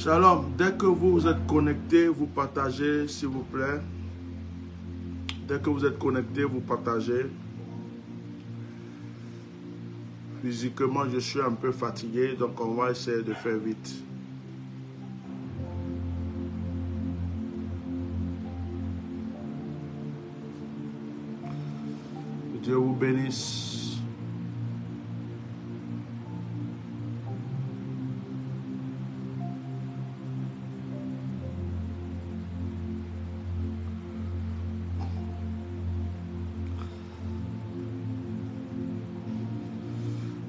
Shalom, dès que vous êtes connecté, vous partagez, s'il vous plaît. Dès que vous êtes connecté, vous partagez. Physiquement, je suis un peu fatigué, donc on va essayer de faire vite. Que Dieu vous bénisse.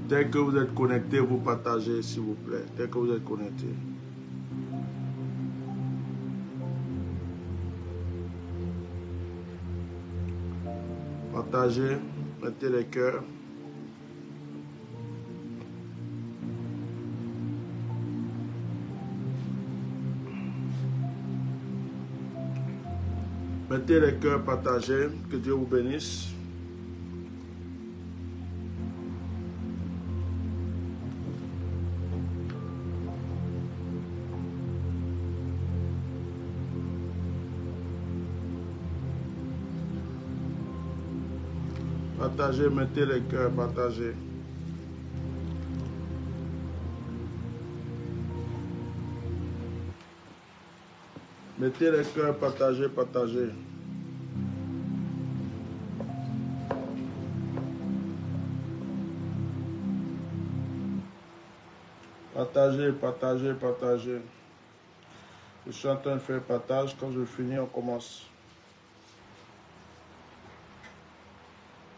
Dès que vous êtes connecté, vous partagez, s'il vous plaît. Dès que vous êtes connecté. Partagez, mettez les cœurs. Mettez les cœurs, partagez. Que Dieu vous bénisse. Partagez, mettez les cœurs, partagez. Mettez les cœurs, partagez, partagez. Partagez, partagez, partagez. Je suis en train de faire partage. Quand je finis, on commence.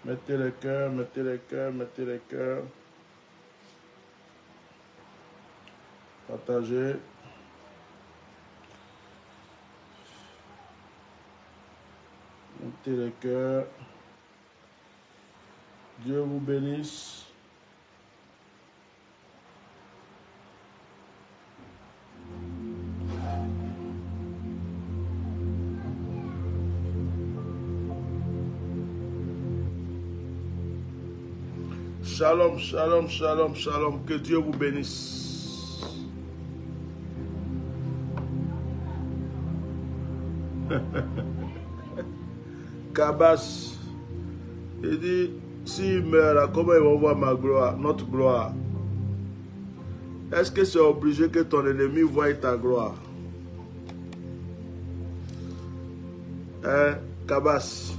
Mettez les cœurs, mettez les cœurs, mettez les cœurs. Partagez. Mettez les cœurs. Dieu vous bénisse. Shalom, shalom, shalom, shalom. Que Dieu vous bénisse. Kabas, il dit, s'il meurt là, comment ils vont voir ma gloire, notre gloire? Est-ce que c'est obligé que ton ennemi voie ta gloire? Hein, Kabas?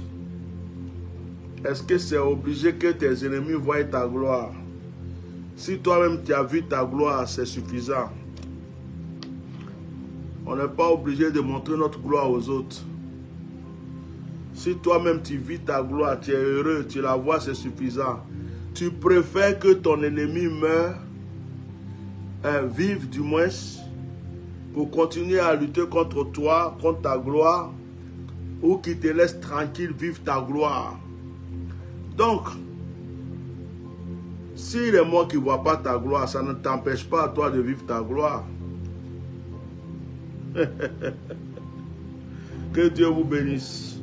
Est-ce que c'est obligé que tes ennemis voient ta gloire? Si toi-même tu as vu ta gloire, c'est suffisant. On n'est pas obligé de montrer notre gloire aux autres. Si toi-même tu vis ta gloire, tu es heureux, tu la vois, c'est suffisant. Tu préfères que ton ennemi meure, vive du moins, pour continuer à lutter contre toi, contre ta gloire, ou qu'il te laisse tranquille vivre ta gloire. Donc, s'il est mort qui ne voit pas ta gloire, ça ne t'empêche pas toi de vivre ta gloire. Que Dieu vous bénisse.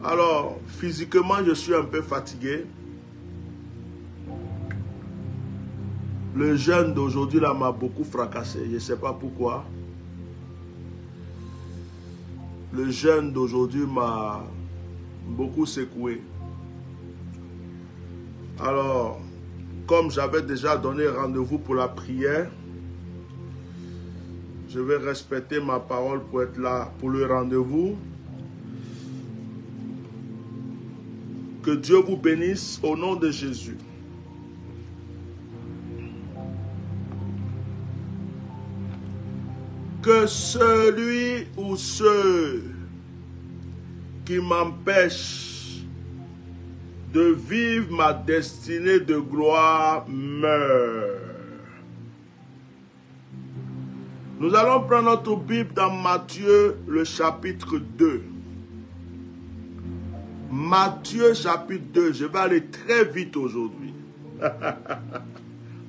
Alors, physiquement, je suis un peu fatigué. Le jeûne d'aujourd'hui là m'a beaucoup fracassé. Je ne sais pas pourquoi. Le jeûne d'aujourd'hui m'a beaucoup secoué. Alors, comme j'avais déjà donné rendez-vous pour la prière, je vais respecter ma parole pour être là pour le rendez-vous. Que Dieu vous bénisse au nom de Jésus. Que celui ou ceux qui m'empêchent de vivre ma destinée de gloire meurent. Nous allons prendre notre Bible dans Matthieu, le chapitre 2. Matthieu, chapitre 2. Je vais aller très vite aujourd'hui.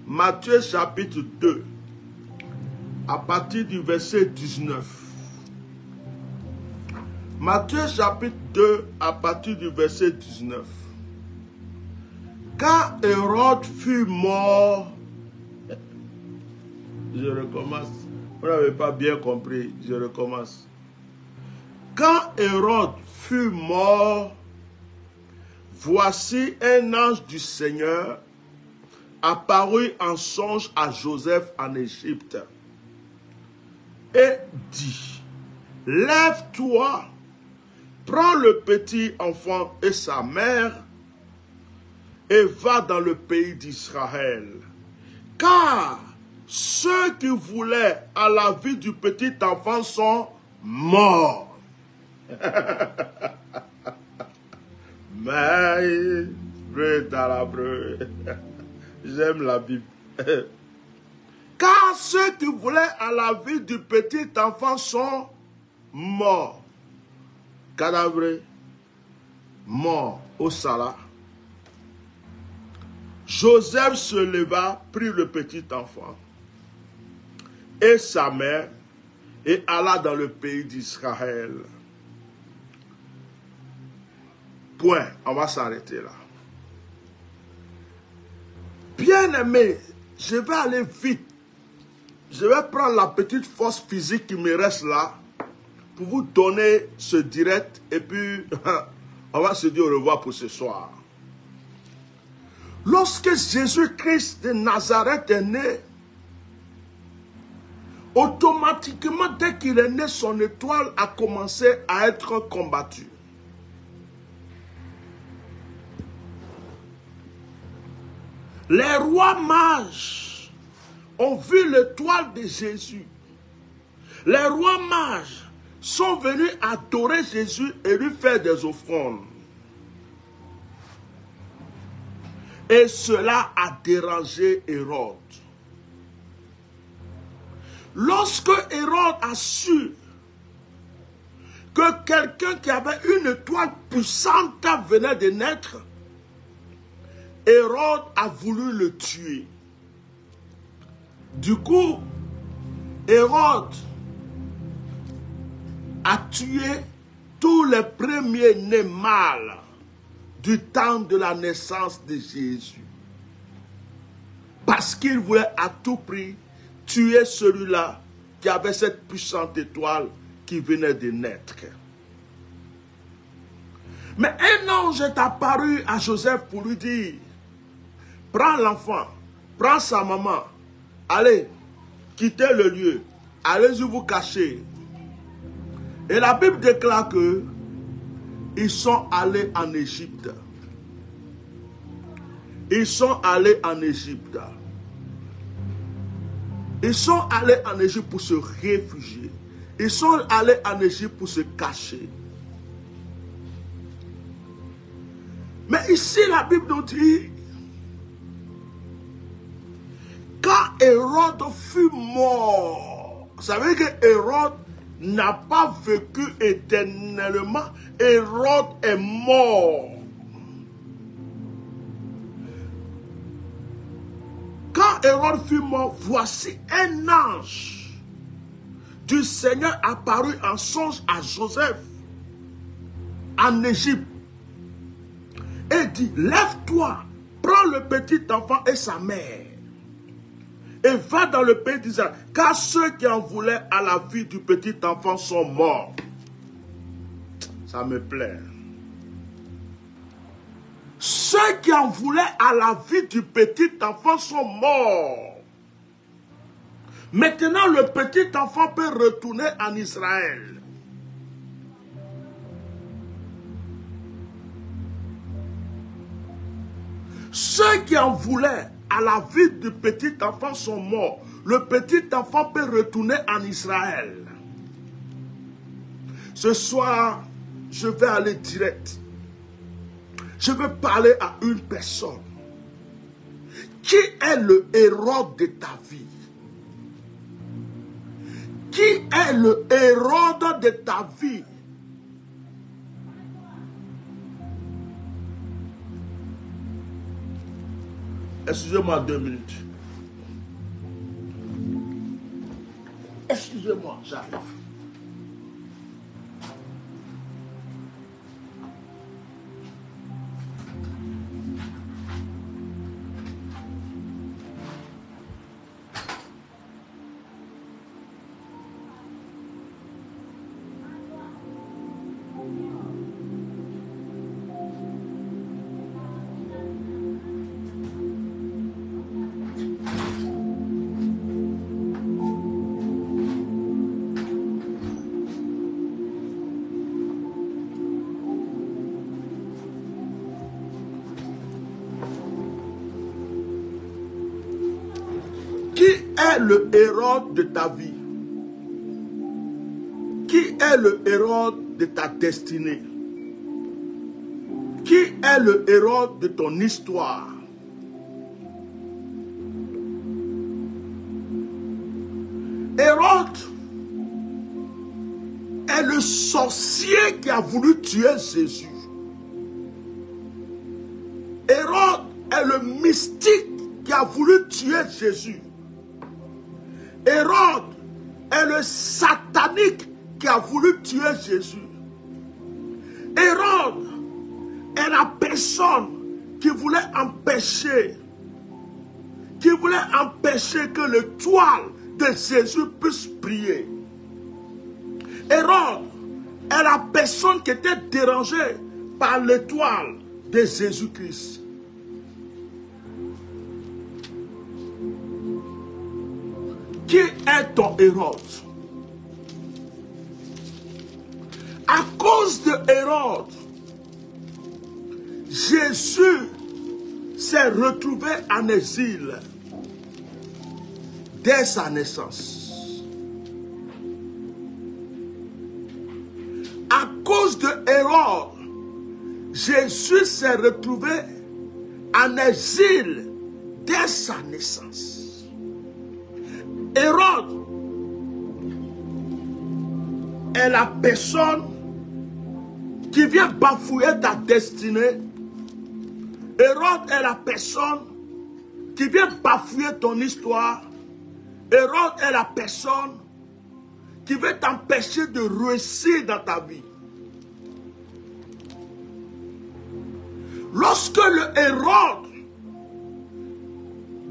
Matthieu, chapitre 2. À partir du verset 19. Matthieu, chapitre 2, à partir du verset 19. Quand Hérode fut mort, Je recommence. Vous n'avez pas bien compris. Je recommence. Quand Hérode fut mort, voici un ange du Seigneur apparut en songe à Joseph en Égypte et dit, lève-toi, prends le petit enfant et sa mère et va dans le pays d'Israël. Car ceux qui voulaient à la vie du petit enfant sont morts. Mais, j'aime la Bible. Car ceux qui voulaient à la vie du petit enfant sont morts. Cadavre, mort au Salah. Joseph se leva, prit le petit enfant et sa mère et alla dans le pays d'Israël. Point. On va s'arrêter là. Bien-aimé, je vais aller vite. Je vais prendre la petite force physique qui me reste là pour vous donner ce direct et puis on va se dire au revoir pour ce soir. Lorsque Jésus-Christ de Nazareth est né, automatiquement, dès qu'il est né, son étoile a commencé à être combattue. Les rois mages ont vu l'étoile de Jésus. Les rois mages sont venus adorer Jésus et lui faire des offrandes. Et cela a dérangé Hérode. Lorsque Hérode a su que quelqu'un qui avait une étoile puissante venait de naître, Hérode a voulu le tuer. Du coup, Hérode a tué tous les premiers-nés mâles du temps de la naissance de Jésus. Parce qu'il voulait à tout prix tuer celui-là qui avait cette puissante étoile qui venait de naître. Mais un ange est apparu à Joseph pour lui dire, prends l'enfant, prends sa maman, allez, quittez le lieu, allez-y vous cacher. Et la Bible déclare que ils sont allés en Égypte. Ils sont allés en Égypte. Ils sont allés en Égypte pour se réfugier. Ils sont allés en Égypte pour se cacher. Mais ici, la Bible nous dit, quand Hérode fut mort, ça veut dire que Hérode n'a pas vécu éternellement. Hérode est mort. Quand Hérode fut mort, voici un ange du Seigneur apparu en songe à Joseph en Égypte et dit, lève-toi, prends le petit enfant et sa mère et va dans le pays d'Israël, car ceux qui en voulaient à la vie du petit enfant sont morts. Ça me plaît. Ceux qui en voulaient à la vie du petit enfant sont morts. Maintenant, le petit enfant peut retourner en Israël. Ceux qui en voulaient à la vie du petit enfant sont morts. Le petit enfant peut retourner en Israël. Ce soir, je vais aller direct. Je veux parler à une personne. Qui est le héros de ta vie? Qui est le héros de ta vie? Excusez-moi 2 minutes. Excusez-moi, j'arrive. est le héros de ta vie? Qui est le héros de ta destinée? Qui est le héros de ton histoire? Hérode est le sorcier qui a voulu tuer Jésus. Hérode est le mystique qui a voulu tuer Jésus. Hérode est le satanique qui a voulu tuer Jésus. Hérode est la personne qui voulait empêcher que l'étoile de Jésus puisse briller. Hérode est la personne qui était dérangée par l'étoile de Jésus-Christ. Qui est ton Hérode? À cause de Hérode, Jésus s'est retrouvé en exil dès sa naissance. À cause de Hérode, Jésus s'est retrouvé en exil dès sa naissance. Hérode est la personne qui vient bafouer ta destinée. Hérode est la personne qui vient bafouer ton histoire. Hérode est la personne qui veut t'empêcher de réussir dans ta vie. Lorsque le Hérode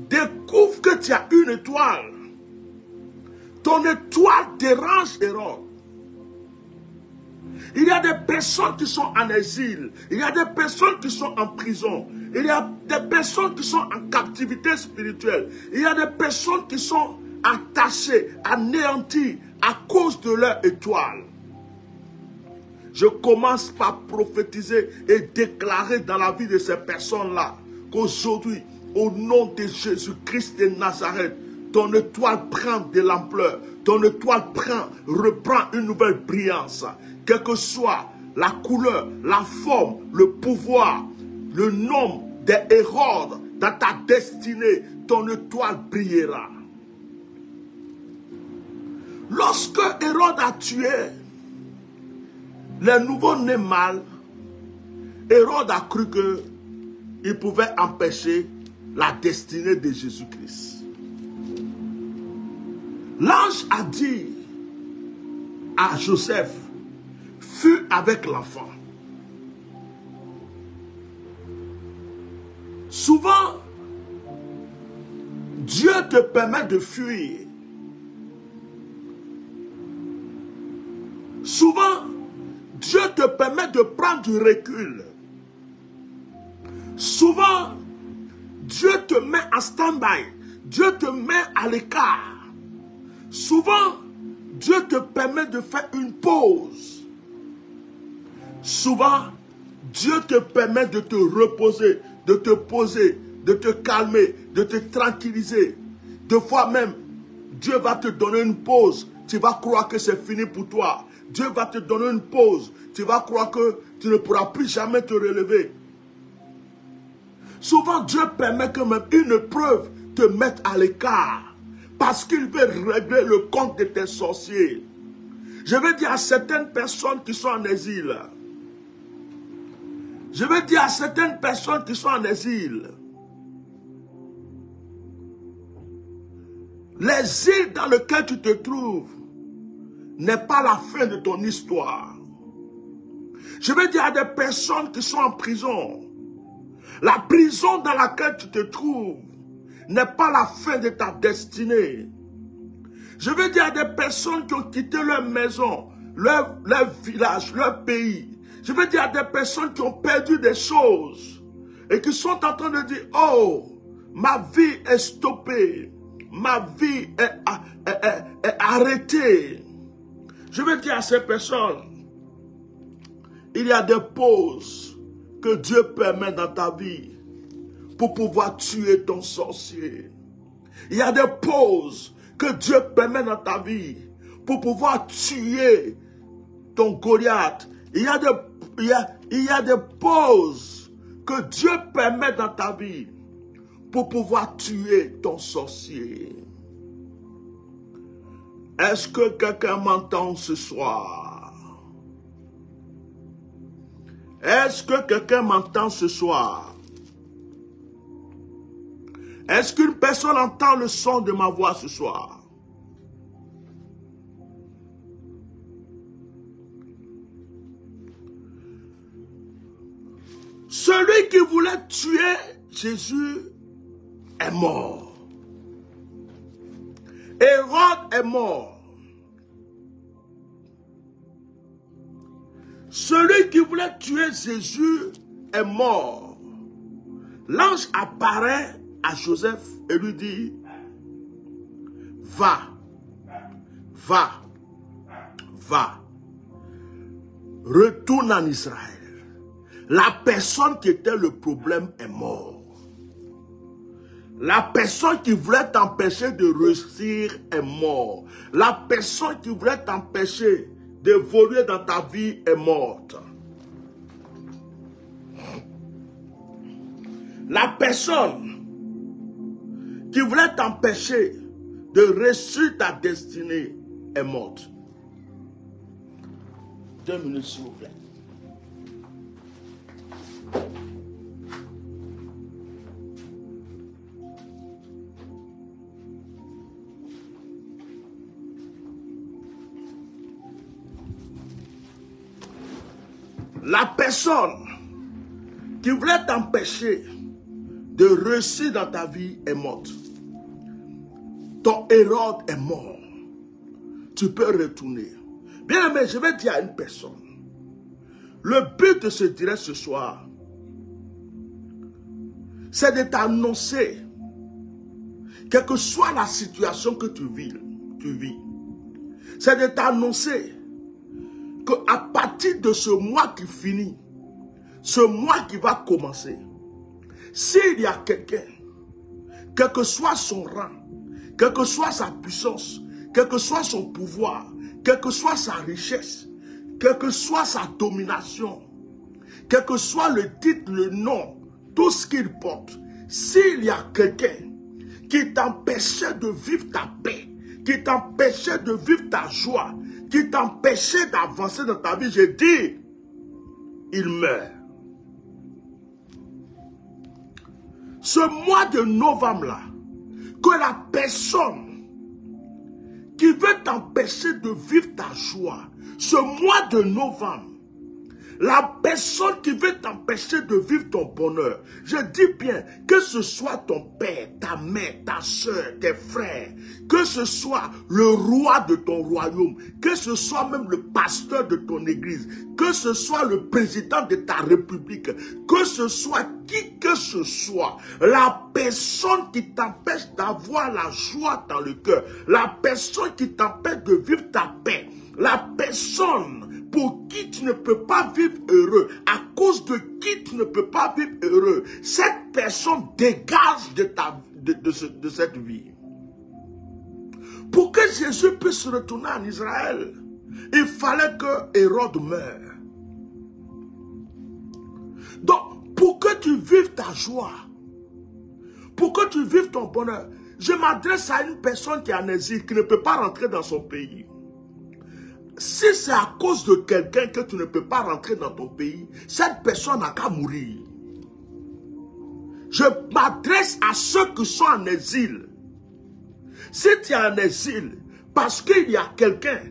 découvre que tu as une étoile, ton étoile dérange Hérode. Il y a des personnes qui sont en exil. Il y a des personnes qui sont en prison. Il y a des personnes qui sont en captivité spirituelle. Il y a des personnes qui sont attachées, anéanties à cause de leur étoile. Je commence par prophétiser et déclarer dans la vie de ces personnes-là qu'aujourd'hui, au nom de Jésus-Christ de Nazareth, ton étoile prend de l'ampleur. Ton étoile reprend une nouvelle brillance. Quelle que soit la couleur, la forme, le pouvoir, le nombre des Hérodes dans ta destinée, ton étoile brillera. Lorsque Hérode a tué les nouveau-nés mâles, Hérode a cru qu'il pouvait empêcher la destinée de Jésus-Christ. L'ange a dit à Joseph, fus avec l'enfant. Souvent, Dieu te permet de fuir. Souvent, Dieu te permet de prendre du recul. Souvent, Dieu te met en stand-by. Dieu te met à l'écart. Souvent, Dieu te permet de faire une pause. Souvent, Dieu te permet de te reposer, de te poser, de te calmer, de te tranquilliser. Des fois même, Dieu va te donner une pause. Tu vas croire que c'est fini pour toi. Dieu va te donner une pause. Tu vas croire que tu ne pourras plus jamais te relever. Souvent, Dieu permet que même une épreuve te mette à l'écart. Parce qu'il veut régler le compte de tes sorciers. Je vais dire à certaines personnes qui sont en exil. Je vais dire à certaines personnes qui sont en exil. L'exil dans lequel tu te trouves n'est pas la fin de ton histoire. Je vais dire à des personnes qui sont en prison. La prison dans laquelle tu te trouves n'est pas la fin de ta destinée. Je veux dire à des personnes qui ont quitté leur maison, leur village, leur pays. Je veux dire à des personnes qui ont perdu des choses et qui sont en train de dire, oh, ma vie est stoppée, ma vie est arrêtée. Je veux dire à ces personnes, il y a des pauses que Dieu permet dans ta vie pour pouvoir tuer ton sorcier. Il y a des pauses que Dieu permet dans ta vie pour pouvoir tuer ton Goliath. Il y a des pauses que Dieu permet dans ta vie pour pouvoir tuer ton sorcier. Est-ce que quelqu'un m'entend ce soir? Est-ce que quelqu'un m'entend ce soir? Est-ce qu'une personne entend le son de ma voix ce soir? Celui qui voulait tuer Jésus est mort. Hérode est mort. Celui qui voulait tuer Jésus est mort. L'ange apparaît à Joseph et lui dit, va, retourne en Israël. La personne qui était le problème est morte. La personne qui voulait t'empêcher de réussir est morte. La personne qui voulait t'empêcher d'évoluer dans ta vie est morte. La personne qui voulait t'empêcher de réussir ta destinée est morte. 2 minutes s'il vous plaît. La personne qui voulait t'empêcher de réussir dans ta vie est morte. Ton Hérode est mort. Tu peux retourner. Bien aimé, je vais dire à une personne. Le but de ce direct ce soir, c'est de t'annoncer, quelle que soit la situation que tu vis, c'est de t'annoncer qu'à partir de ce mois qui finit, ce mois qui va commencer, s'il y a quelqu'un, quel que soit son rang, quelle que soit sa puissance, quel que soit son pouvoir, quelle que soit sa richesse, quelle que soit sa domination, quel que soit le titre, le nom, tout ce qu'il porte, s'il y a quelqu'un qui t'empêchait de vivre ta paix, qui t'empêchait de vivre ta joie, qui t'empêchait d'avancer dans ta vie, je dis, il meurt. Ce mois de novembre-là, que la personne qui veut t'empêcher de vivre ta joie, ce mois de novembre, la personne qui veut t'empêcher de vivre ton bonheur, je dis bien, que ce soit ton père, ta mère, ta soeur, tes frères, que ce soit le roi de ton royaume, que ce soit même le pasteur de ton église, que ce soit le président de ta république, que ce soit qui que ce soit, la personne qui t'empêche d'avoir la joie dans le cœur, la personne qui t'empêche de vivre ta paix, la personne pour qui tu ne peux pas vivre heureux, à cause de qui tu ne peux pas vivre heureux, cette personne dégage de cette vie. Pour que Jésus puisse retourner en Israël, il fallait que Hérode meure. Donc, pour que tu vives ta joie, pour que tu vives ton bonheur, je m'adresse à une personne qui est en exil, qui ne peut pas rentrer dans son pays. Si c'est à cause de quelqu'un que tu ne peux pas rentrer dans ton pays, cette personne n'a qu'à mourir. Je m'adresse à ceux qui sont en exil. Si tu es en exil, parce qu'il y a quelqu'un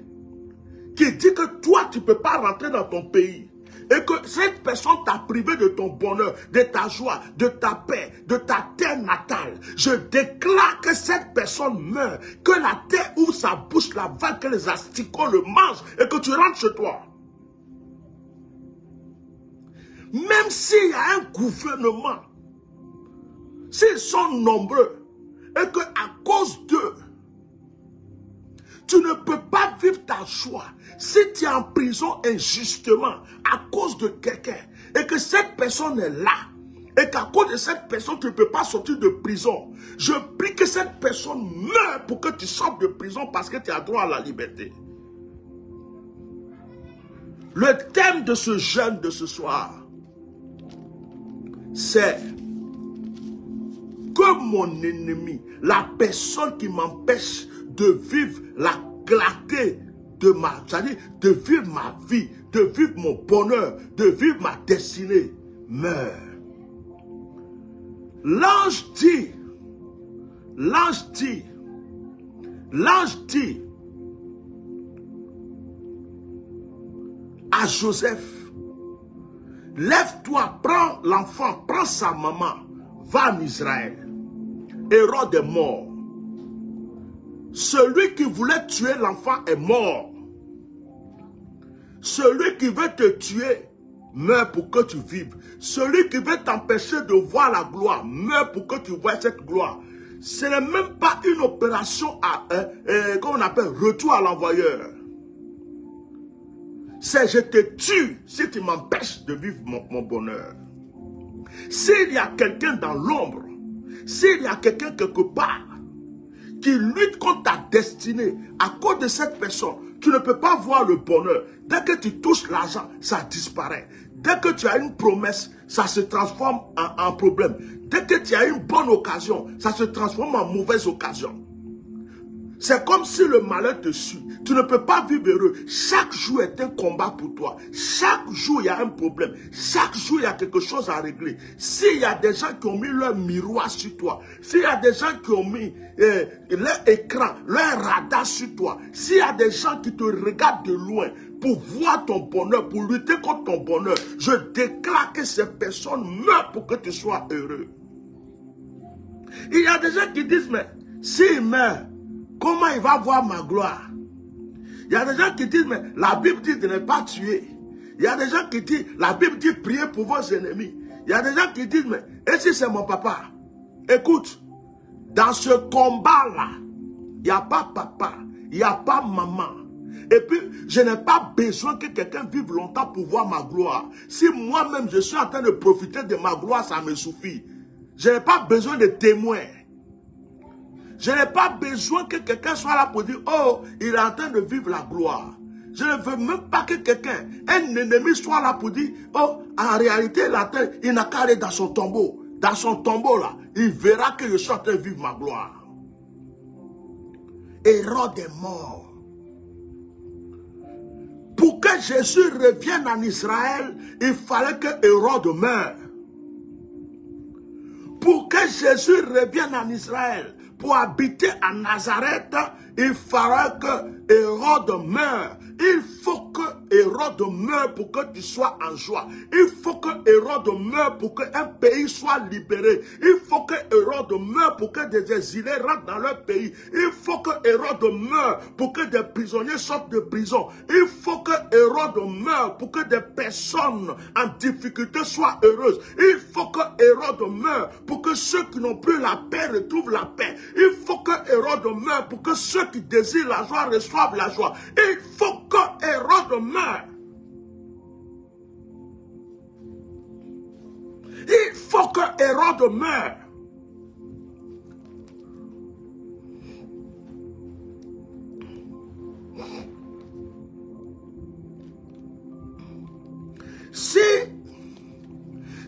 qui dit que toi, tu ne peux pas rentrer dans ton pays, et que cette personne t'a privé de ton bonheur, de ta joie, de ta paix, de ta terre natale, je déclare que cette personne meurt, que la terre ouvre sa bouche là-bas, que les asticots le mangent et que tu rentres chez toi. Même s'il y a un gouvernement, s'ils sont nombreux et que à cause d'eux, tu ne peux pas vivre ta joie. Si tu es en prison injustement à cause de quelqu'un et que cette personne est là et qu'à cause de cette personne, tu ne peux pas sortir de prison. Je prie que cette personne meure pour que tu sortes de prison parce que tu as droit à la liberté. Le thème de ce jeûne de ce soir, c'est que mon ennemi, la personne qui m'empêche de vivre la clarté de c'est-à-dire de vivre ma vie, de vivre mon bonheur, de vivre ma destinée, meurt. L'ange dit à Joseph, lève-toi, prends l'enfant, prends sa maman, va en Israël. Hérode est mort. Celui qui voulait tuer l'enfant est mort. Celui qui veut te tuer meurt pour que tu vives. Celui qui veut t'empêcher de voir la gloire meurt pour que tu vois cette gloire. Ce n'est même pas une opération à, comment on appelle, retour à l'envoyeur. C'est je te tue si tu m'empêches de vivre mon bonheur. S'il y a quelqu'un dans l'ombre, s'il y a quelqu'un quelque part qui lutte contre ta destinée, à cause de cette personne, tu ne peux pas voir le bonheur. Dès que tu touches l'argent, ça disparaît. Dès que tu as une promesse, ça se transforme en problème. Dès que tu as une bonne occasion, ça se transforme en mauvaise occasion. C'est comme si le malheur te suit. Tu ne peux pas vivre heureux. Chaque jour est un combat pour toi. Chaque jour, il y a un problème. Chaque jour, il y a quelque chose à régler. S'il y a des gens qui ont mis leur miroir sur toi, s'il y a des gens qui ont mis leur écran, leur radar sur toi, s'il y a des gens qui te regardent de loin pour voir ton bonheur, pour lutter contre ton bonheur, je déclare que ces personnes meurent pour que tu sois heureux. Il y a des gens qui disent, mais s'il meurt, comment il va voir ma gloire? Il y a des gens qui disent, mais la Bible dit de ne pas tuer. Il y a des gens qui disent, la Bible dit priez pour vos ennemis. Il y a des gens qui disent, mais et si c'est mon papa? Écoute, dans ce combat-là, il n'y a pas papa, il n'y a pas maman. Et puis, je n'ai pas besoin que quelqu'un vive longtemps pour voir ma gloire. Si moi-même je suis en train de profiter de ma gloire, ça me suffit. Je n'ai pas besoin de témoins. Je n'ai pas besoin que quelqu'un soit là pour dire, oh, il est en train de vivre la gloire. Je ne veux même pas que quelqu'un, un ennemi soit là pour dire, oh, en réalité, il n'a qu'à aller dans son tombeau. Dans son tombeau là, il verra que je suis en train de vivre ma gloire. Hérode est mort. Pour que Jésus revienne en Israël, il fallait que Hérode meure. Pour que Jésus revienne en Israël, pour habiter à Nazareth, il fallait que Hérode meure. Il faut que Hérode meure pour que tu sois en joie. Il faut que Hérode meure pour qu'un pays soit libéré. Il faut que Hérode meure pour que des exilés rentrent dans leur pays. Il faut que Hérode meure pour que des prisonniers sortent de prison. Il faut que Hérode meure pour que des personnes en difficulté soient heureuses. Il faut que Hérode meure pour que ceux qui n'ont plus la paix retrouvent la paix. Il faut que Hérode meure pour que ceux qui désirent la joie reçoivent la joie. Il faut que Hérode meure. Il faut que Hérode meure. Si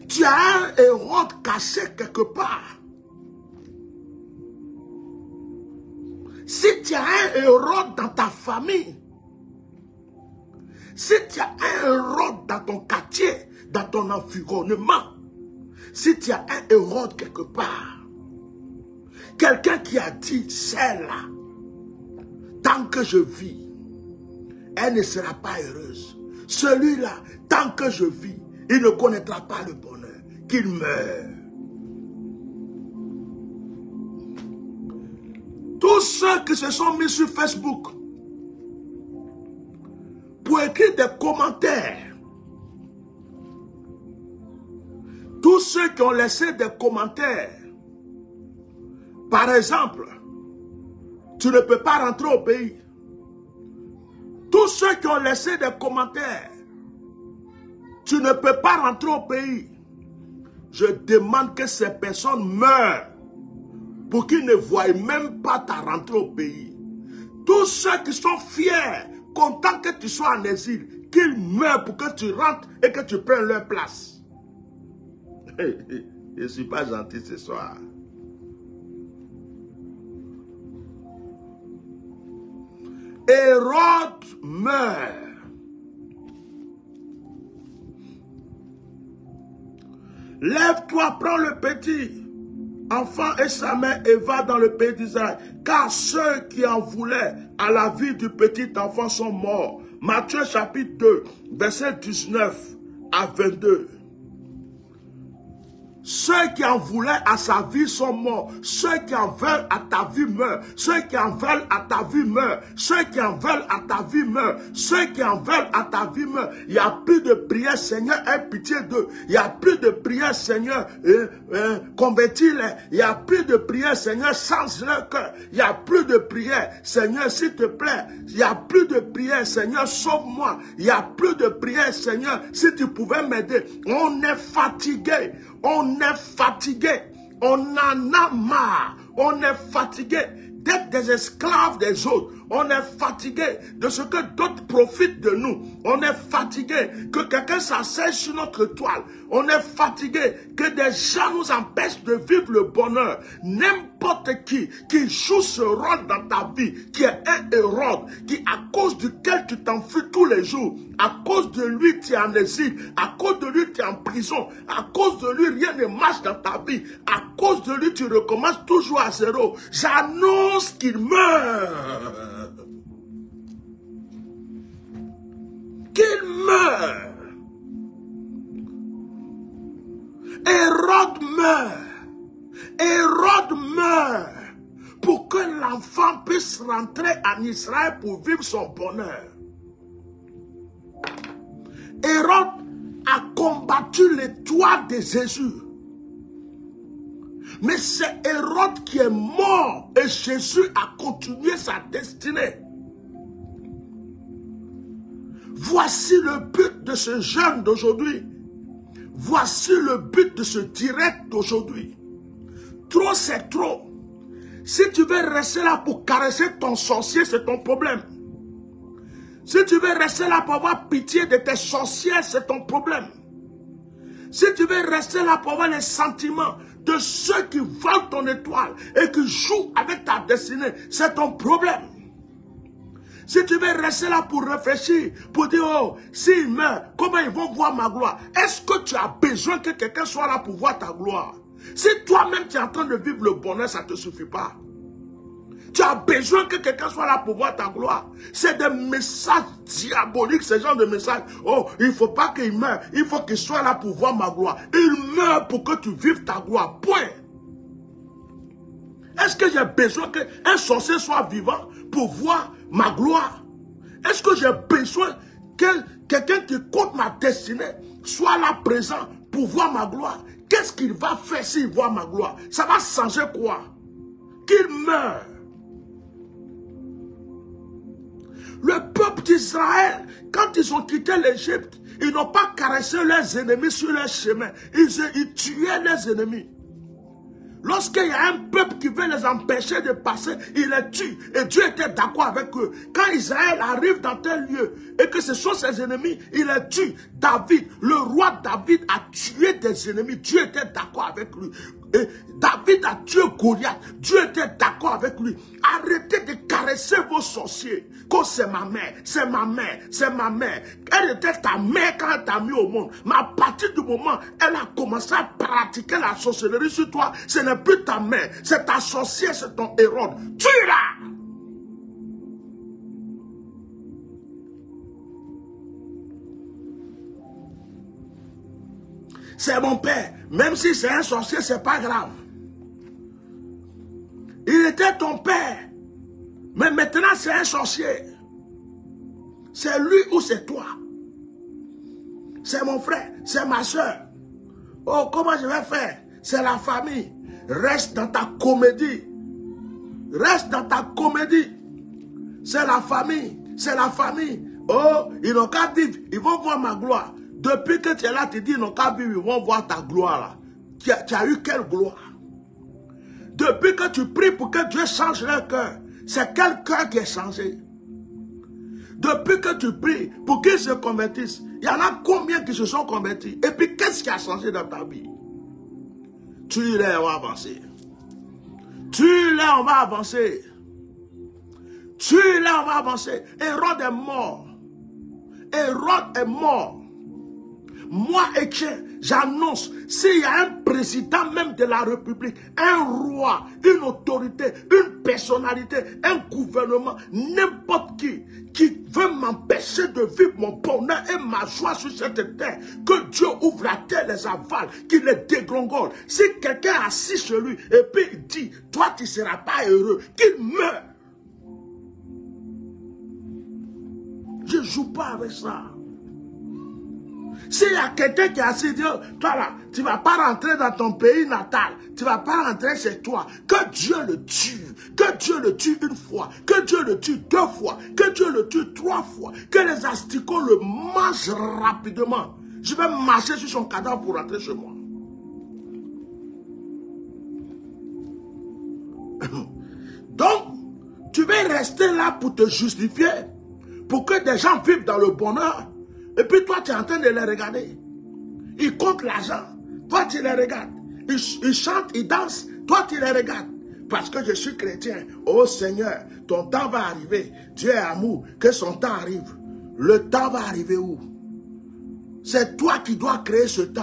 tu as un Hérode caché quelque part, si tu as un Hérode dans ta famille, si tu as un Hérode dans ton quartier, dans ton environnement, si tu as un Hérode quelque part, quelqu'un qui a dit, celle-là, tant que je vis, elle ne sera pas heureuse. Celui-là, tant que je vis, il ne connaîtra pas le bonheur, qu'il meure. Tous ceux qui se sont mis sur Facebook pour écrire des commentaires, tous ceux qui ont laissé des commentaires, par exemple, tu ne peux pas rentrer au pays. Tous ceux qui ont laissé des commentaires, tu ne peux pas rentrer au pays. je demande que ces personnes meurent pour qu'ils ne voient même pas ta rentrée au pays. Tous ceux qui sont fiers, contents que tu sois en exil, qu'ils meurent pour que tu rentres et que tu prennes leur place. Je ne suis pas gentil ce soir. Hérode meurt. Lève-toi, prends le petit enfant et sa mère et va dans le pays d'Israël. Car ceux qui en voulaient à la vie du petit enfant sont morts. Matthieu chapitre 2, verset 19 à 22. Ceux qui en voulaient à sa vie sont morts. Ceux qui en veulent à ta vie meurent. Ceux qui en veulent à ta vie meurent. Ceux qui en veulent à ta vie meurent. Ceux qui en veulent à ta vie meurent. Il n'y a plus de prière, Seigneur, aie pitié d'eux. Il n'y a plus de prière, Seigneur, convertis-les. Il n'y a plus de prière, Seigneur, change leur cœur. Il n'y a plus de prière, Seigneur, s'il te plaît. Il n'y a plus de prière, Seigneur, sauve-moi. Il n'y a plus de prière, Seigneur, si tu pouvais m'aider. On est fatigué. On est fatigué, on en a marre, on est fatigué d'être des esclaves des autres, on est fatigué de ce que d'autres profitent de nous, on est fatigué que quelqu'un s'asseye sur notre toile, on est fatigué que des gens nous empêchent de vivre le bonheur. N'importe qui joue ce rôle dans ta vie, qui est un Hérode, qui à cause duquel tu t'enfuis tous les jours, à cause de lui tu es en exil, à cause de lui tu es en prison, à cause de lui rien ne marche dans ta vie, à cause de lui tu recommences toujours à zéro. J'annonce qu'il meurt. Qu'il meurt. Hérode meurt. Hérode meurt pour que l'enfant puisse rentrer en Israël pour vivre son bonheur. Hérode a combattu l'étoile de Jésus. Mais c'est Hérode qui est mort et Jésus a continué sa destinée. Voici le but de ce jeûne d'aujourd'hui. Voici le but de ce direct d'aujourd'hui. Trop, c'est trop. Si tu veux rester là pour caresser ton sorcier, c'est ton problème. Si tu veux rester là pour avoir pitié de tes sorcières, c'est ton problème. Si tu veux rester là pour avoir les sentiments de ceux qui volent ton étoile et qui jouent avec ta destinée, c'est ton problème. Si tu veux rester là pour réfléchir, pour dire, oh, s'ils meurent, comment ils vont voir ma gloire? Est-ce que tu as besoin que quelqu'un soit là pour voir ta gloire? Si toi-même tu es en train de vivre le bonheur, ça ne te suffit pas. Tu as besoin que quelqu'un soit là pour voir ta gloire. C'est des messages diaboliques, ce genre de messages. Oh, il ne faut pas qu'il meure, il faut qu'il soit là pour voir ma gloire. Il meurt pour que tu vives ta gloire, point. Est-ce que j'ai besoin qu'un sorcier soit vivant pour voir ma gloire? Est-ce que j'ai besoin que quelqu'un qui compte ma destinée soit là présent pour voir ma gloire? Qu'est-ce qu'il va faire s'il voit ma gloire? Ça va changer quoi? Qu'il meure. Le peuple d'Israël, quand ils ont quitté l'Égypte, ils n'ont pas caressé leurs ennemis sur leur chemin. Ils tuaient leurs ennemis. Lorsqu'il y a un peuple qui veut les empêcher de passer, il les tue. Et Dieu était d'accord avec eux. Quand Israël arrive dans tel lieu et que ce sont ses ennemis, il les tue. David, le roi David a tué des ennemis. Dieu était d'accord avec lui. Et David a tué Goliath. Dieu était d'accord avec lui. Arrêtez de caresser vos sorciers. Quand c'est ma mère, c'est ma mère, c'est ma mère. Elle était ta mère quand elle t'a mis au monde. Mais à partir du moment où elle a commencé à pratiquer la sorcellerie sur toi, ce n'est plus ta mère, c'est ta sorcière, c'est ton Hérode. Tue-la! C'est mon père. Même si c'est un sorcier, c'est pas grave. Il était ton père. Mais maintenant, c'est un sorcier. C'est lui ou c'est toi. C'est mon frère, c'est ma soeur. Oh, comment je vais faire? C'est la famille. Reste dans ta comédie. Reste dans ta comédie. C'est la famille. C'est la famille. Oh, ils n'ont qu'à vivre. Ils vont voir ma gloire. Depuis que tu es là, tu dis, ils n'ont qu'à vivre. Ils vont voir ta gloire là. tu as eu quelle gloire? Depuis que tu pries pour que Dieu change leur cœur, c'est quel cœur qui est changé? Depuis que tu pries pour qu'ils se convertissent, il y en a combien qui se sont convertis? Et puis qu'est-ce qui a changé dans ta vie? Tu l'es, on va avancer. Tu l'es, on va avancer. Tu l'es, on va avancer. Hérode est mort. Hérode est mort. Moi, Etienne, j'annonce, s'il y a un président même de la République, un roi, une autorité, une personnalité, un gouvernement, n'importe qui veut m'empêcher de vivre mon bonheur et ma joie sur cette terre, que Dieu ouvre la terre, les avale, qu'il les dégringole. Si quelqu'un est assis chez lui et puis il dit, toi tu ne seras pas heureux, qu'il meure. Je ne joue pas avec ça. S'il y a quelqu'un qui a assis, dit, toi là, tu ne vas pas rentrer dans ton pays natal, tu ne vas pas rentrer chez toi, que Dieu le tue, que Dieu le tue une fois, que Dieu le tue 2 fois, que Dieu le tue 3 fois, que les asticots le mangent rapidement. Je vais marcher sur son cadavre pour rentrer chez moi. Donc, tu vas rester là pour te justifier, pour que des gens vivent dans le bonheur. Et puis toi, tu es en train de les regarder. Ils comptent l'argent. Toi, tu les regardes. Ils chantent, ils dansent. Toi, tu les regardes. Parce que je suis chrétien. Oh Seigneur, ton temps va arriver. Dieu est amour. Que son temps arrive. Le temps va arriver où? C'est toi qui dois créer ce temps.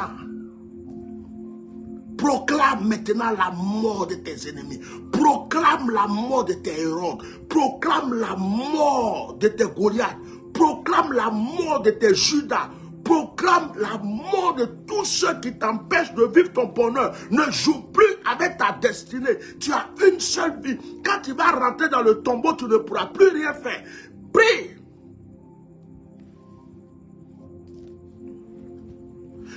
Proclame maintenant la mort de tes ennemis. Proclame la mort de tes Hérodes. Proclame la mort de tes Goliaths. Proclame la mort de tes Judas. Proclame la mort de tous ceux qui t'empêchent de vivre ton bonheur. Ne joue plus avec ta destinée. Tu as une seule vie. Quand tu vas rentrer dans le tombeau, tu ne pourras plus rien faire. Prie.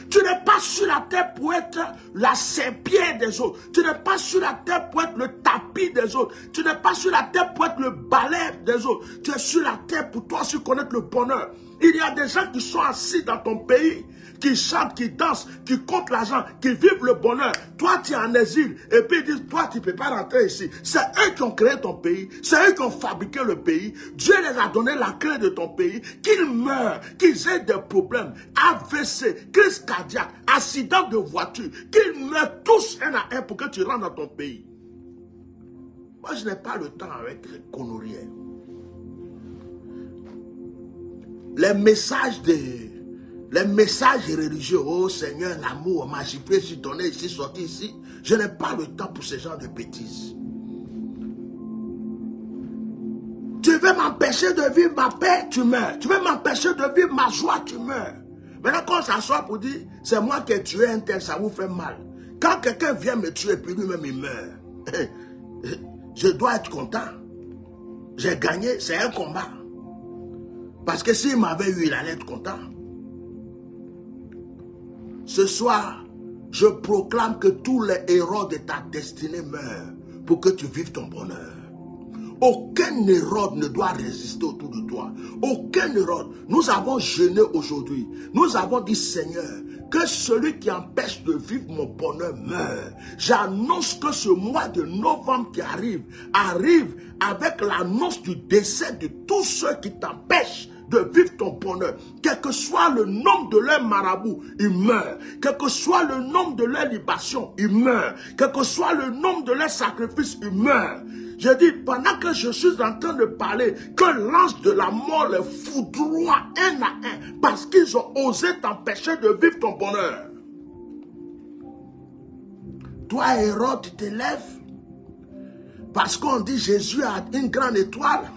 Tu n'es pas sur la terre pour être la serpillère des autres. Tu n'es pas sur la terre pour être le tapis des autres. Tu n'es pas sur la terre pour être le balai des autres. Tu es sur la terre pour toi aussi connaître le bonheur. Il y a des gens qui sont assis dans ton pays, qui chantent, qui dansent, qui comptent l'argent, qui vivent le bonheur. Toi, tu es en exil. Et puis ils disent, toi, tu ne peux pas rentrer ici. C'est eux qui ont créé ton pays. C'est eux qui ont fabriqué le pays. Dieu les a donné la clé de ton pays. Qu'ils meurent, qu'ils aient des problèmes, AVC, crise cardiaque, accident de voiture. Qu'ils meurent tous un à un pour que tu rentres dans ton pays. Moi, je n'ai pas le temps avec les conneries. Les messages religieux, oh Seigneur, l'amour m'a giflé, je suis donné ici, sorti ici. Je n'ai pas le temps pour ce genre de bêtises. Tu veux m'empêcher de vivre ma paix, tu meurs. Tu veux m'empêcher de vivre ma joie, tu meurs. Maintenant, quand on s'assoit pour dire, c'est moi qui ai tué un tel, ça vous fait mal. Quand quelqu'un vient me tuer, puis lui-même il meurt. Je dois être content. J'ai gagné, c'est un combat. Parce que s'il m'avait eu, il allait être content. Ce soir, je proclame que tous les héros de ta destinée meurent pour que tu vives ton bonheur. Aucun Hérode ne doit résister autour de toi. Aucun Hérode. Nous avons jeûné aujourd'hui. Nous avons dit, Seigneur, que celui qui empêche de vivre mon bonheur meurt. J'annonce que ce mois de novembre qui arrive avec l'annonce du décès de tous ceux qui t'empêchent de vivre ton bonheur. Quel que soit le nombre de leurs marabouts, ils meurent. Quel que soit le nombre de leurs libations, ils meurent. Quel que soit le nombre de leurs sacrifices, ils meurent. Je dis, pendant que je suis en train de parler, que l'ange de la mort les foudroie un à un, parce qu'ils ont osé t'empêcher de vivre ton bonheur. Toi, Hérode, tu te lèves, parce qu'on dit Jésus a une grande étoile.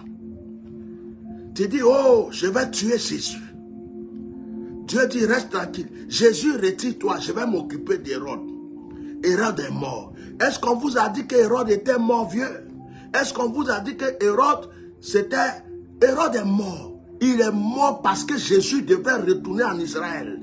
Tu dis, oh, je vais tuer Jésus. Dieu dit, reste tranquille. Jésus, retire-toi, je vais m'occuper d'Hérode. Hérode est mort. Est-ce qu'on vous a dit qu'Hérode était mort vieux? Est-ce qu'on vous a dit que Hérode est mort? Il est mort parce que Jésus devait retourner en Israël.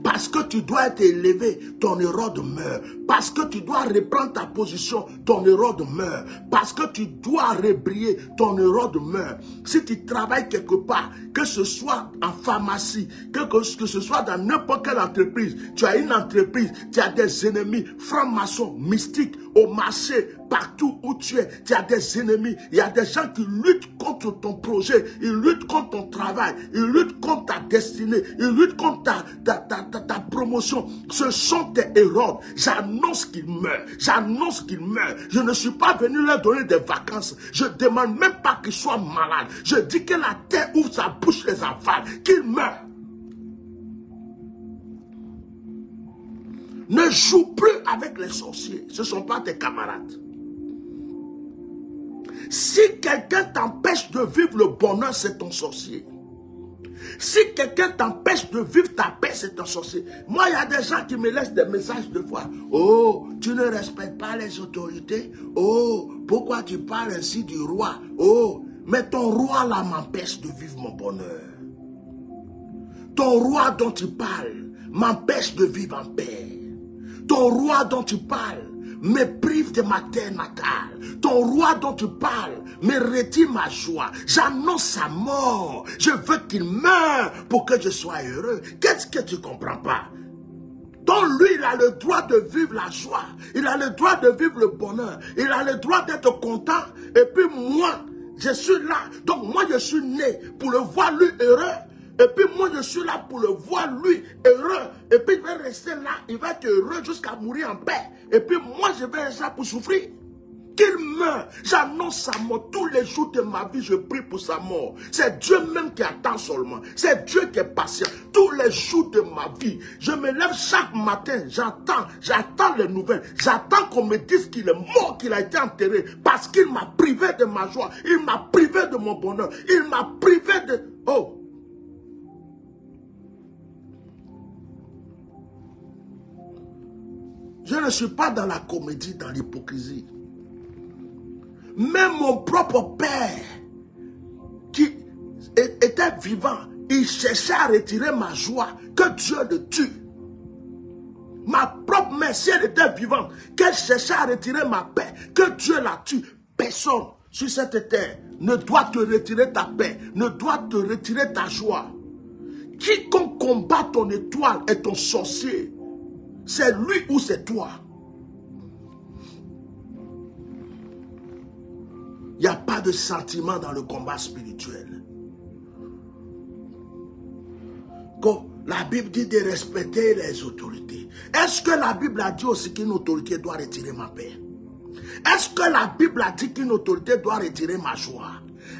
Parce que tu dois être élevé, ton Hérode meurt. Parce que tu dois reprendre ta position, ton Hérode meurt. Parce que tu dois rebriller, ton Hérode meurt. Si tu travailles quelque part, que ce soit en pharmacie, que ce soit dans n'importe quelle entreprise, tu as une entreprise, tu as des ennemis, francs-maçons, mystiques, au marché, partout où tu es, tu as des ennemis. Il y a des gens qui luttent contre ton projet, ils luttent contre ton travail, ils luttent contre ta destinée, ils luttent contre ta promotion. Ce sont tes Hérodes. J'annonce qu'ils meurent. J'annonce qu'ils meurent. Je ne suis pas venu leur donner des vacances. Je ne demande même pas qu'ils soient malades. Je dis que la terre ouvre sa bouche, les avale, qu'ils meurent. Ne joue plus avec les sorciers. Ce ne sont pas tes camarades. Si quelqu'un t'empêche de vivre le bonheur, c'est ton sorcier. Si quelqu'un t'empêche de vivre ta paix, c'est ton sorcier. Moi, il y a des gens qui me laissent des messages de fois. Oh, tu ne respectes pas les autorités. Oh, pourquoi tu parles ainsi du roi? Oh, mais ton roi là m'empêche de vivre mon bonheur. Ton roi dont tu parles m'empêche de vivre en paix. Ton roi dont tu parles me prive de ma terre natale. Ton roi dont tu parles me retire ma joie. J'annonce sa mort. Je veux qu'il meure pour que je sois heureux. Qu'est-ce que tu ne comprends pas? Donc lui, il a le droit de vivre la joie. Il a le droit de vivre le bonheur. Il a le droit d'être content. Et puis moi, je suis là. Donc moi, je suis né pour le voir lui heureux. Et puis moi, je suis là pour le voir, lui, heureux. Et puis il va rester là, il va être heureux jusqu'à mourir en paix. Et puis moi, je vais rester là pour souffrir. Qu'il meure. J'annonce sa mort. Tous les jours de ma vie, je prie pour sa mort. C'est Dieu même qui attend seulement. C'est Dieu qui est patient. Tous les jours de ma vie, je me lève chaque matin, j'attends les nouvelles. J'attends qu'on me dise qu'il est mort, qu'il a été enterré. Parce qu'il m'a privé de ma joie. Il m'a privé de mon bonheur. Il m'a privé de... Oh! Je ne suis pas dans la comédie, dans l'hypocrisie. Même mon propre père, qui était vivant, il cherchait à retirer ma joie, que Dieu le tue. Ma propre mère, si elle était vivante, qu'elle cherchait à retirer ma paix, que Dieu la tue. Personne sur cette terre ne doit te retirer ta paix, ne doit te retirer ta joie. Quiconque combat ton étoile est ton sorcier. C'est lui ou c'est toi. Il n'y a pas de sentiment dans le combat spirituel. Quand la Bible dit de respecter les autorités, est-ce que la Bible a dit aussi qu'une autorité doit retirer ma paix? Est-ce que la Bible a dit qu'une autorité doit retirer ma joie?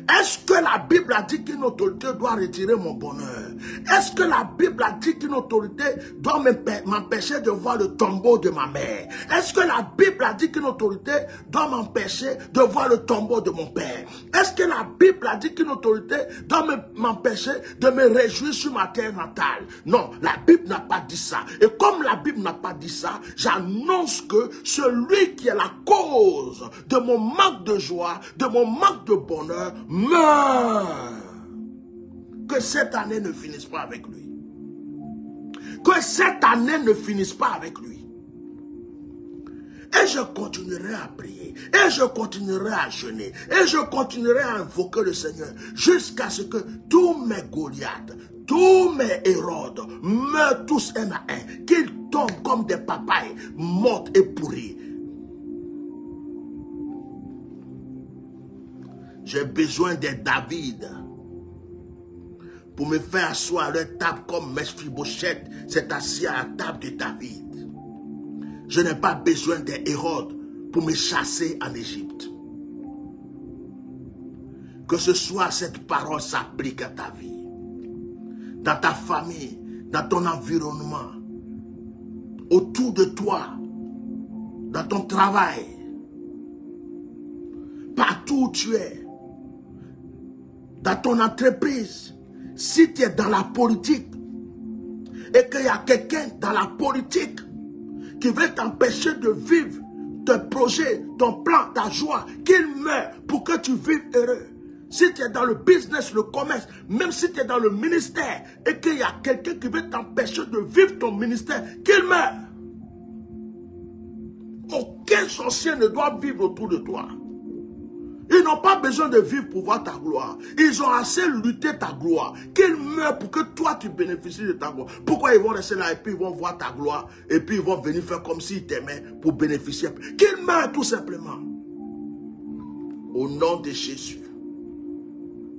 Est-ce que la Bible a dit qu'une autorité doit retirer mon bonheur? Est-ce que la Bible a dit qu'une autorité doit m'empêcher de voir le tombeau de ma mère? Est-ce que la Bible a dit qu'une autorité doit m'empêcher de voir le tombeau de mon père? Est-ce que la Bible a dit qu'une autorité doit m'empêcher de me réjouir sur ma terre natale? Non, la Bible n'a pas dit ça. Et comme la Bible n'a pas dit ça, j'annonce que celui qui est la cause de mon manque de joie, de mon manque de bonheur, meurt. Que cette année ne finisse pas avec lui. Que cette année ne finisse pas avec lui. Et je continuerai à prier. Et je continuerai à jeûner. Et je continuerai à invoquer le Seigneur. Jusqu'à ce que tous mes Goliaths, tous mes Hérodes meurent tous un à un. Qu'ils tombent comme des papayes mortes et pourries. J'ai besoin des David pour me faire asseoir à leur table comme Mephibosheth s'est assis à la table de David. Je n'ai pas besoin des Hérodes pour me chasser en Égypte. Que ce soit cette parole s'applique à ta vie, dans ta famille, dans ton environnement, autour de toi, dans ton travail, partout où tu es, dans ton entreprise, si tu es dans la politique et qu'il y a quelqu'un dans la politique qui veut t'empêcher de vivre tes projets, ton plan, ta joie, qu'il meure pour que tu vives heureux. Si tu es dans le business, le commerce, même si tu es dans le ministère et qu'il y a quelqu'un qui veut t'empêcher de vivre ton ministère, qu'il meure. Aucun sorcier ne doit vivre autour de toi. Ils n'ont pas besoin de vivre pour voir ta gloire. Ils ont assez lutté ta gloire. Qu'ils meurent pour que toi tu bénéficies de ta gloire. Pourquoi ils vont rester là et puis ils vont voir ta gloire et puis ils vont venir faire comme s'ils t'aimaient pour bénéficier. Qu'ils meurent tout simplement. Au nom de Jésus.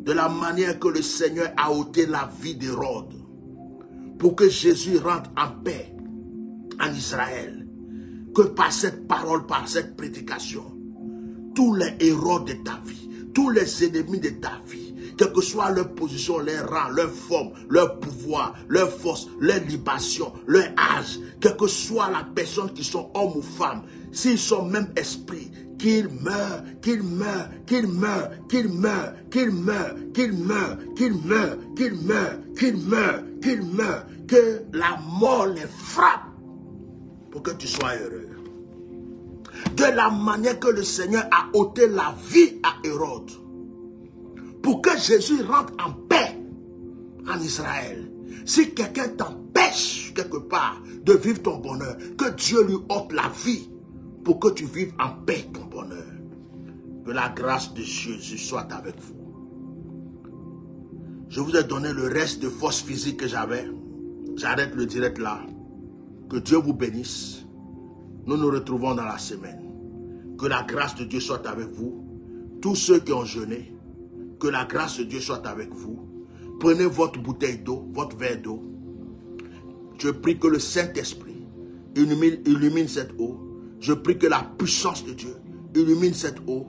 De la manière que le Seigneur a ôté la vie d'Hérode. Pour que Jésus rentre en paix en Israël. Que par cette parole, par cette prédication, tous les héros de ta vie, tous les ennemis de ta vie, quelle que soit leur position, leur rang, leur forme, leur pouvoir, leur force, leur libation, leur âge, quelle que soit la personne qui sont hommes ou femmes, s'ils sont même esprits, qu'ils meurent, qu'ils meurent, qu'ils meurent, qu'ils meurent, qu'ils meurent, qu'ils meurent, qu'ils meurent, qu'ils meurent, qu'ils meurent, qu'ils meurent, que la mort les frappe pour que tu sois heureux. De la manière que le Seigneur a ôté la vie à Hérode, pour que Jésus rentre en paix en Israël. Si quelqu'un t'empêche quelque part de vivre ton bonheur, que Dieu lui ôte la vie pour que tu vives en paix ton bonheur. Que la grâce de Jésus soit avec vous. Je vous ai donné le reste de force physique que j'avais. J'arrête le direct là. Que Dieu vous bénisse. Nous nous retrouvons dans la semaine. Que la grâce de Dieu soit avec vous. Tous ceux qui ont jeûné, que la grâce de Dieu soit avec vous. Prenez votre bouteille d'eau, votre verre d'eau. Je prie que le Saint-Esprit illumine cette eau. Je prie que la puissance de Dieu illumine cette eau.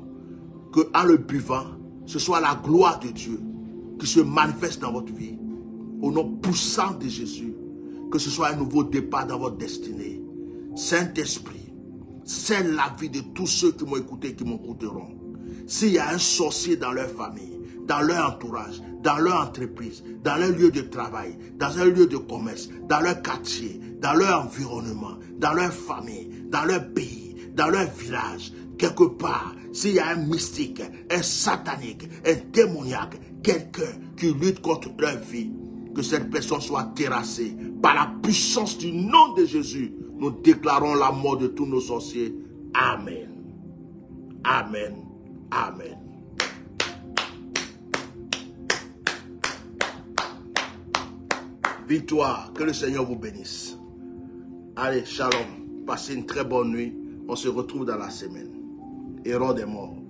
Que en le buvant, ce soit la gloire de Dieu qui se manifeste dans votre vie. Au nom puissant de Jésus, que ce soit un nouveau départ dans votre destinée. Saint-Esprit, scelle la vie de tous ceux qui m'ont écouté et qui m'écouteront. S'il y a un sorcier dans leur famille, dans leur entourage, dans leur entreprise, dans leur lieu de travail, dans un lieu de commerce, dans leur quartier, dans leur environnement, dans leur famille, dans leur pays, dans leur village, quelque part, s'il y a un mystique, un satanique, un démoniaque, quelqu'un qui lutte contre leur vie, que cette personne soit terrassée par la puissance du nom de Jésus. Nous déclarons la mort de tous nos sorciers. Amen. Amen. Amen. Victoire. Que le Seigneur vous bénisse. Allez, shalom. Passez une très bonne nuit. On se retrouve dans la semaine. Hérode est mort.